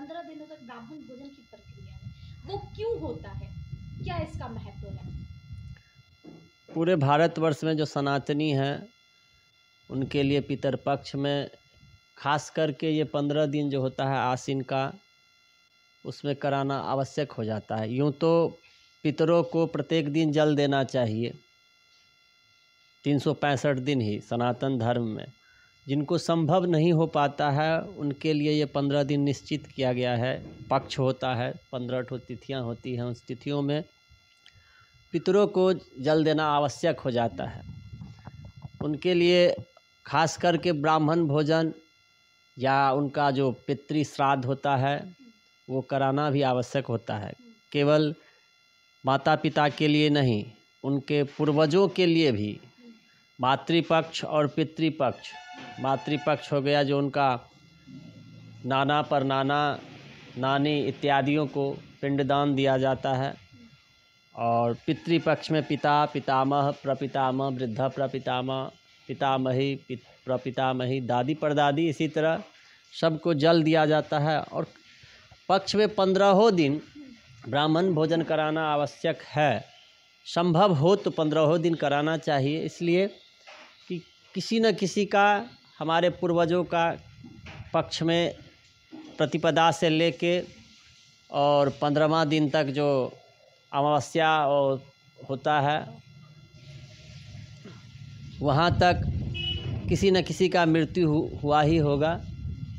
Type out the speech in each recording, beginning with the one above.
15 दिनों तक ब्राह्मण भोजन की प्रक्रिया है, वो क्यों होता है? क्या इसका महत्व है? पूरे भारतवर्ष में जो सनातनी हैं उनके लिए पितरपक्ष में खास करके ये 15 दिन जो होता है आश्विन का, उसमें कराना आवश्यक हो जाता है। यूँ तो पितरों को प्रत्येक दिन जल देना चाहिए, 365 दिन ही सनातन धर्म में। जिनको संभव नहीं हो पाता है उनके लिए ये 15 दिन निश्चित किया गया है। पक्ष होता है, 15 ठो तिथियाँ होती हैं, उस तिथियों में पितरों को जल देना आवश्यक हो जाता है। उनके लिए खास करके ब्राह्मण भोजन या उनका जो पितृ श्राद्ध होता है वो कराना भी आवश्यक होता है। केवल माता पिता के लिए नहीं, उनके पूर्वजों के लिए भी। मातृपक्ष और पितृपक्ष, मातृपक्ष हो गया जो उनका नाना परनाना नानी इत्यादियों को पिंडदान दिया जाता है, और पितृपक्ष में पिता पितामह प्रपितामह वृद्ध प्रपितामह पितामही प्रपितामही दादी परदादी, इसी तरह सबको जल दिया जाता है। और पक्ष में 15 दिन ब्राह्मण भोजन कराना आवश्यक है। संभव हो तो 15 दिन कराना चाहिए, इसलिए कि किसी न किसी का, हमारे पूर्वजों का पक्ष में प्रतिपदा से लेके और 15वां दिन तक जो अमावस्या और होता है वहाँ तक किसी न किसी का मृत्यु हुआ ही होगा,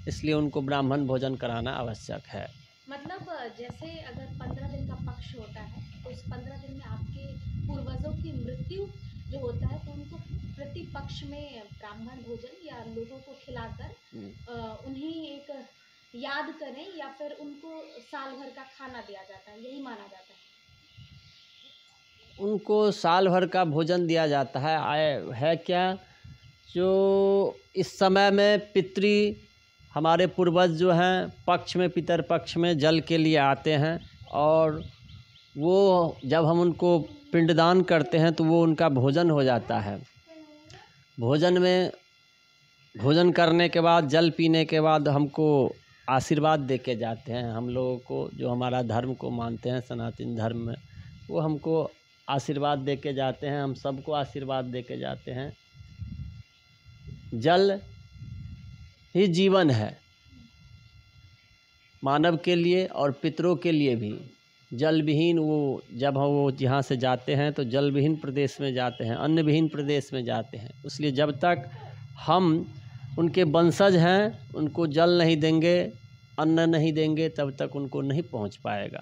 इसलिए उनको ब्राह्मण भोजन कराना आवश्यक है। मतलब जैसे अगर 15 दिन का पक्ष होता है तो उस 15 दिन में आपके पूर्वजों की मृत्यु जो होता है तो उनको प्रतिपक्ष में ब्राह्मण भोजन या लोगों को खिलाकर उन्हें एक याद करें, या फिर उनको साल भर का खाना दिया जाता है, यही माना जाता है? उनको साल भर का भोजन दिया जाता है क्या, जो इस समय में पितृ हमारे पूर्वज जो हैं पक्ष में, पितर पक्ष में जल के लिए आते हैं, और वो जब हम उनको पिंडदान करते हैं तो वो उनका भोजन हो जाता है। भोजन में, भोजन करने के बाद, जल पीने के बाद हमको आशीर्वाद दे के जाते हैं। हम लोगों को, जो हमारा धर्म को मानते हैं सनातन धर्म में, वो हमको आशीर्वाद दे के जाते हैं। हम सबको आशीर्वाद दे के जाते हैं। जल ही जीवन है मानव के लिए और पितरों के लिए भी। जल विहीन वो, जब हम वो यहाँ से जाते हैं तो जल विहीन प्रदेश में जाते हैं, अन्न विहीन प्रदेश में जाते हैं। इसलिए जब तक हम उनके वंशज हैं, उनको जल नहीं देंगे, अन्न नहीं देंगे, तब तक उनको नहीं पहुँच पाएगा।